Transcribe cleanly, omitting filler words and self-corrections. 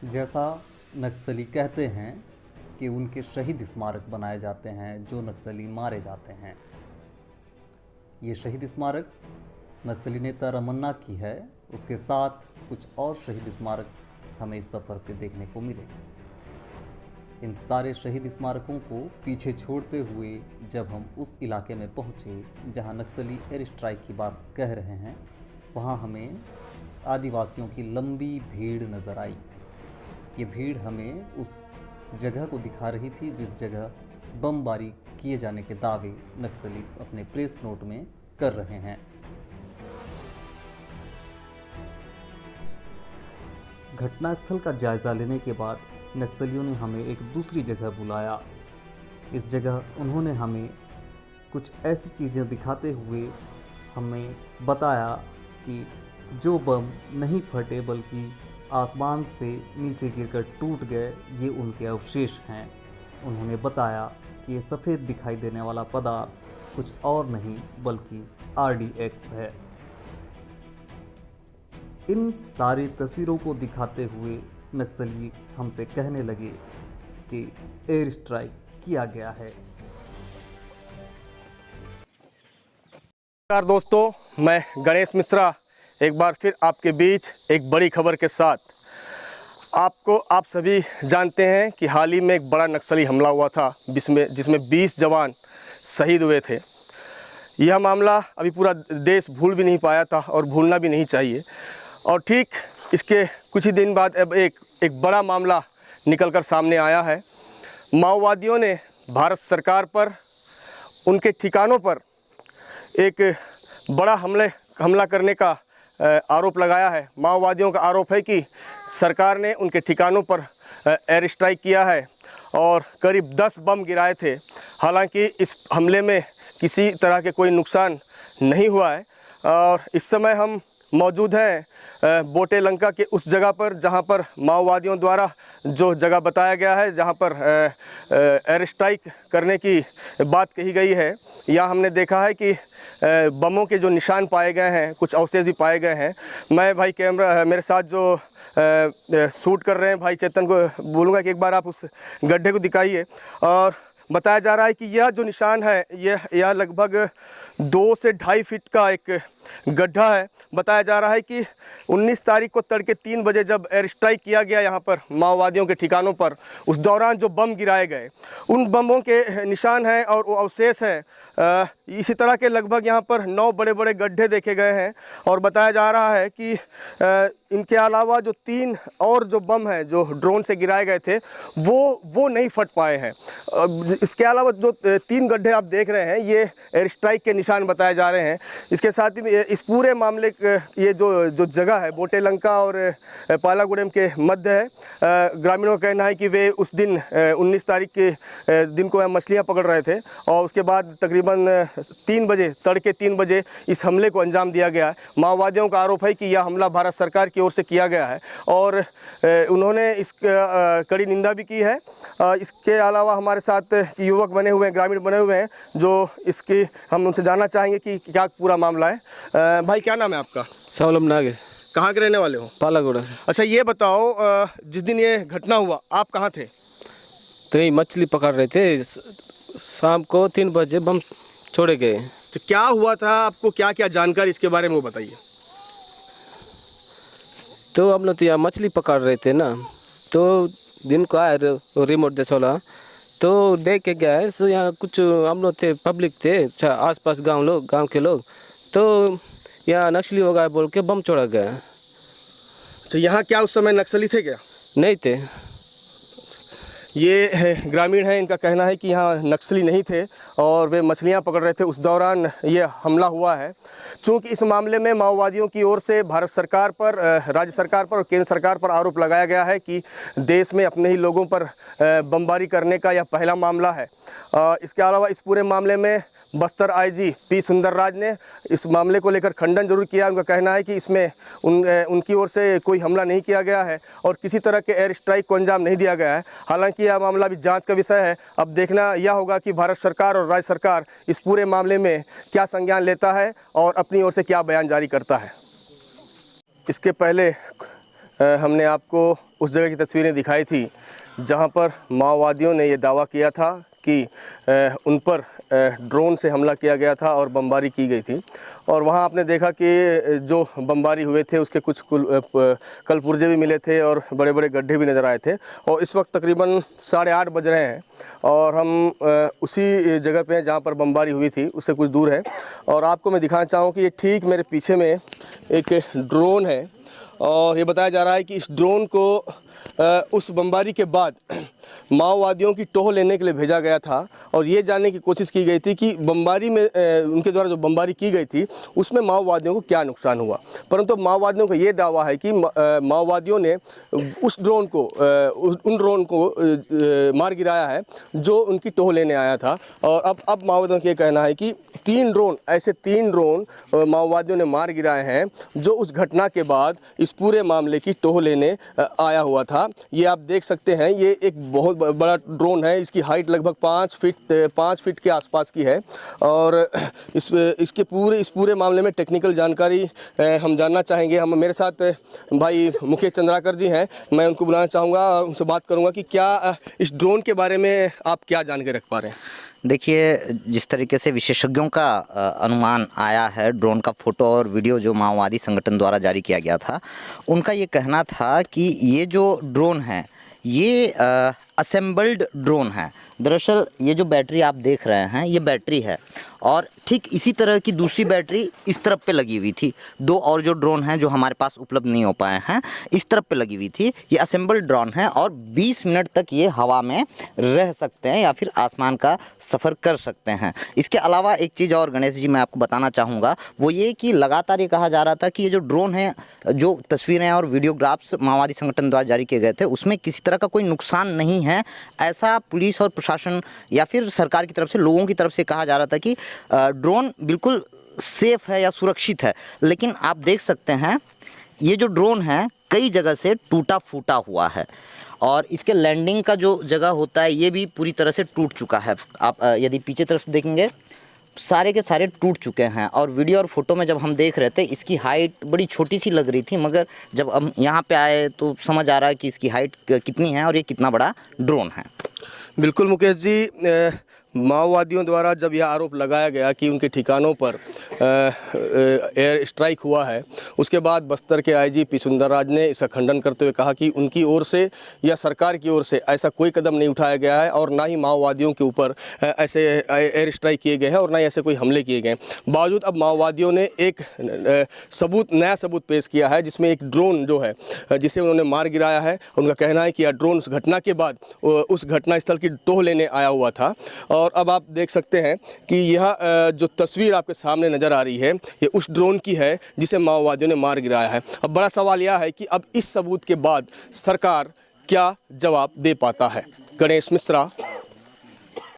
जैसा नक्सली कहते हैं कि उनके शहीद स्मारक बनाए जाते हैं जो नक्सली मारे जाते हैं। ये शहीद स्मारक नक्सली नेता रमन्ना की है, उसके साथ कुछ और शहीद स्मारक हमें इस सफ़र पे देखने को मिले। इन सारे शहीद स्मारकों को पीछे छोड़ते हुए जब हम उस इलाके में पहुँचे जहाँ नक्सली एयर स्ट्राइक की बात कह रहे हैं, वहाँ हमें आदिवासियों की लंबी भीड़ नज़र आई। ये भीड़ हमें उस जगह को दिखा रही थी जिस जगह बमबारी किए जाने के दावे नक्सली अपने प्रेस नोट में कर रहे हैं। घटनास्थल का जायज़ा लेने के बाद नक्सलियों ने हमें एक दूसरी जगह बुलाया। इस जगह उन्होंने हमें कुछ ऐसी चीज़ें दिखाते हुए हमें बताया कि जो बम नहीं फटे बल्कि आसमान से नीचे गिरकर टूट गए, ये उनके अवशेष हैं। उन्होंने बताया कि ये सफ़ेद दिखाई देने वाला पदार्थ कुछ और नहीं बल्कि RDX है। इन सारी तस्वीरों को दिखाते हुए नक्सली हमसे कहने लगे कि एयर स्ट्राइक किया गया है। नमस्कार दोस्तों, मैं गणेश मिश्रा एक बार फिर आपके बीच एक बड़ी खबर के साथ। आप सभी जानते हैं कि हाल ही में एक बड़ा नक्सली हमला हुआ था जिसमें 20 जवान शहीद हुए थे। यह मामला अभी पूरा देश भूल भी नहीं पाया था और भूलना भी नहीं चाहिए। और ठीक इसके कुछ ही दिन बाद अब एक बड़ा मामला निकलकर सामने आया है। माओवादियों ने भारत सरकार पर, उनके ठिकानों पर एक बड़ा हमला करने का आरोप लगाया है। माओवादियों का आरोप है कि सरकार ने उनके ठिकानों पर एयर स्ट्राइक किया है और करीब 10 बम गिराए थे। हालांकि इस हमले में किसी तरह के कोई नुकसान नहीं हुआ है। और इस समय हम मौजूद हैं बोटे लंका के उस जगह पर जहां पर माओवादियों द्वारा जो जगह बताया गया है, जहां पर एयर स्ट्राइक करने की बात कही गई है। यहाँ हमने देखा है कि बमों के जो निशान पाए गए हैं, कुछ अवशेष भी पाए गए हैं। मैं भाई मेरे साथ जो शूट कर रहे हैं भाई चेतन को बोलूँगा कि एक बार आप उस गड्ढे को दिखाइए। और बताया जा रहा है कि यह जो निशान है यह लगभग 2 से 2.5 फीट का एक गड्ढा है। बताया जा रहा है कि 19 तारीख को तड़के 3 बजे जब एयर स्ट्राइक किया गया यहाँ पर माओवादियों के ठिकानों पर, उस दौरान जो बम गिराए गए उन बमों के निशान हैं और वो अवशेष हैं। इसी तरह के लगभग यहाँ पर 9 बड़े बड़े गड्ढे देखे गए हैं। और बताया जा रहा है कि इनके अलावा जो 3 और जो बम हैं जो ड्रोन से गिराए गए थे वो नहीं फट पाए हैं। इसके अलावा जो 3 गड्ढे आप देख रहे हैं ये एयर स्ट्राइक के निशान बताए जा रहे हैं। इसके साथ ही इस पूरे मामले ये जो जगह है बोटे लंका और पालागुड़ेम के मध्य है। ग्रामीणों का कहना है कि वे उस दिन 19 तारीख के दिन को मछलियाँ पकड़ रहे थे और उसके बाद तकरीबन 3 बजे तड़के 3 बजे इस हमले को अंजाम दिया गया है। माओवादियों का आरोप है कि यह हमला भारत सरकार की ओर से किया गया है और उन्होंने इस कड़ी निंदा भी की है। इसके अलावा हमारे साथ युवक बने हुए हैं, ग्रामीण बने हुए हैं, जो इसकी हम उनसे जानना चाहेंगे कि क्या पूरा मामला है। भाई क्या नाम है आपका? सवलम नागेश। कहाँ के रहने वाले हो? पालागुड़ा। अच्छा ये बताओ, जिस दिन ये घटना हुआ आप कहाँ थे? तो ये मछली पकड़ रहे थे, शाम को 3 बजे बम छोड़े गए। तो क्या हुआ था, आपको क्या क्या जानकारी इसके बारे में वो बताइए। तो हम लोग तो यहाँ मछली पकड़ रहे थे ना, तो दिन को आए रिमोट जैसा वाला, तो देख के गया है। सो यहाँ कुछ हम लोग थे, पब्लिक थे, अच्छा आसपास गांव के लोग, तो यहाँ नक्सली हो गया बोल के बम छोड़ा गया। अच्छा यहाँ क्या उस समय नक्सली थे क्या? नहीं थे। ये ग्रामीण हैं, इनका कहना है कि यहाँ नक्सली नहीं थे और वे मछलियाँ पकड़ रहे थे, उस दौरान ये हमला हुआ है। चूँकि इस मामले में माओवादियों की ओर से भारत सरकार पर, राज्य सरकार पर और केंद्र सरकार पर आरोप लगाया गया है कि देश में अपने ही लोगों पर बमबारी करने का यह पहला मामला है। इसके अलावा इस पूरे मामले में बस्तर IG P सुंदरराज ने इस मामले को लेकर खंडन जरूर किया। उनका कहना है कि इसमें उनकी ओर से कोई हमला नहीं किया गया है और किसी तरह के एयर स्ट्राइक को अंजाम नहीं दिया गया है। हालांकि यह मामला भी जांच का विषय है। अब देखना यह होगा कि भारत सरकार और राज्य सरकार इस पूरे मामले में क्या संज्ञान लेता है और अपनी ओर से क्या बयान जारी करता है। इसके पहले हमने आपको उस जगह की तस्वीरें दिखाई थी जहां पर माओवादियों ने ये दावा किया था कि उन पर ड्रोन से हमला किया गया था और बमबारी की गई थी। और वहाँ आपने देखा कि जो बमबारी हुए थे उसके कुछ कल पुर्जे भी मिले थे और बड़े बड़े गड्ढे भी नज़र आए थे। और इस वक्त तकरीबन 8:30 बज रहे हैं और हम उसी जगह पे हैं जहाँ पर बमबारी हुई थी, उससे कुछ दूर है। और आपको मैं दिखाना चाहूँ कि ये ठीक मेरे पीछे में एक ड्रोन है और ये बताया जा रहा है कि इस ड्रोन को उस बमबारी के बाद माओवादियों की टोह लेने के लिए भेजा गया था और ये जानने की कोशिश की गई थी कि बमबारी में उनके द्वारा जो बमबारी की गई थी उसमें माओवादियों को क्या नुकसान हुआ। परंतु माओवादियों का ये दावा है कि माओवादियों ने उस ड्रोन को उन ड्रोन को मार गिराया है जो उनकी टोह लेने आया था। और अब माओवादियों का ये कहना है कि 3 ड्रोन माओवादियों ने मार गिराए हैं जो उस घटना के बाद इस पूरे मामले की टोह लेने आया हुआ था। ये आप देख सकते हैं, ये एक बहुत बड़ा ड्रोन है। इसकी हाइट लगभग 5 फीट के आसपास की है। और इस पूरे मामले में टेक्निकल जानकारी हम जानना चाहेंगे। हम मेरे साथ भाई मुकेश चंद्राकर जी हैं, मैं उनको बुलाना चाहूँगा, उनसे बात करूँगा कि क्या इस ड्रोन के बारे में आप क्या जान के रख पा रहे हैं। देखिए, जिस तरीके से विशेषज्ञों का अनुमान आया है, ड्रोन का फ़ोटो और वीडियो जो माओवादी संगठन द्वारा जारी किया गया था, उनका ये कहना था कि ये जो ड्रोन है ये असेंबल्ड ड्रोन है। दरअसल ये जो बैटरी आप देख रहे हैं ये बैटरी है और ठीक इसी तरह की दूसरी बैटरी इस तरफ पे लगी हुई थी। 2 और जो ड्रोन हैं जो हमारे पास उपलब्ध नहीं हो पाए हैं इस तरफ पे लगी हुई थी। ये असेंबल्ड ड्रोन है और 20 मिनट तक ये हवा में रह सकते हैं या फिर आसमान का सफ़र कर सकते हैं। इसके अलावा एक चीज़ और गणेश जी मैं आपको बताना चाहूँगा, वो ये कि लगातार ये कहा जा रहा था कि ये जो ड्रोन है, जो तस्वीरें और वीडियोग्राफ्स माओवादी संगठन द्वारा जारी किए गए थे उसमें किसी तरह का कोई नुकसान नहीं है, ऐसा पुलिस और प्रशासन या फिर सरकार की तरफ से, लोगों की तरफ से कहा जा रहा था कि ड्रोन बिल्कुल सेफ है या सुरक्षित है। लेकिन आप देख सकते हैं ये जो ड्रोन है कई जगह से टूटा फूटा हुआ है और इसके लैंडिंग का जो जगह होता है ये भी पूरी तरह से टूट चुका है। आप यदि पीछे तरफ देखेंगे सारे के सारे टूट चुके हैं। और वीडियो और फोटो में जब हम देख रहे थे इसकी हाइट बड़ी छोटी सी लग रही थी, मगर जब हम यहाँ पे आए तो समझ आ रहा है कि इसकी हाइट कितनी है और ये कितना बड़ा ड्रोन है। बिल्कुल मुकेश जी, माओवादियों द्वारा जब यह आरोप लगाया गया कि उनके ठिकानों पर एयर स्ट्राइक हुआ है, उसके बाद बस्तर के आईजी सुंदरराज ने इसका खंडन करते हुए कहा कि उनकी ओर से या सरकार की ओर से ऐसा कोई कदम नहीं उठाया गया है और ना ही माओवादियों के ऊपर ऐसे एयर स्ट्राइक किए गए हैं और ना ही ऐसे कोई हमले किए गए हैं। बावजूद अब माओवादियों ने एक नया सबूत पेश किया है जिसमें एक ड्रोन जो है जिसे उन्होंने मार गिराया है। उनका कहना है कि यह ड्रोन उस घटना के बाद उस घटनास्थल की टोह लेने आया हुआ था। और अब आप देख सकते हैं कि यह जो तस्वीर आपके सामने नज़र आ रही है ये उस ड्रोन की है जिसे माओवादियों ने मार गिराया है। अब बड़ा सवाल यह है कि अब इस सबूत के बाद सरकार क्या जवाब दे पाता है। गणेश मिश्रा,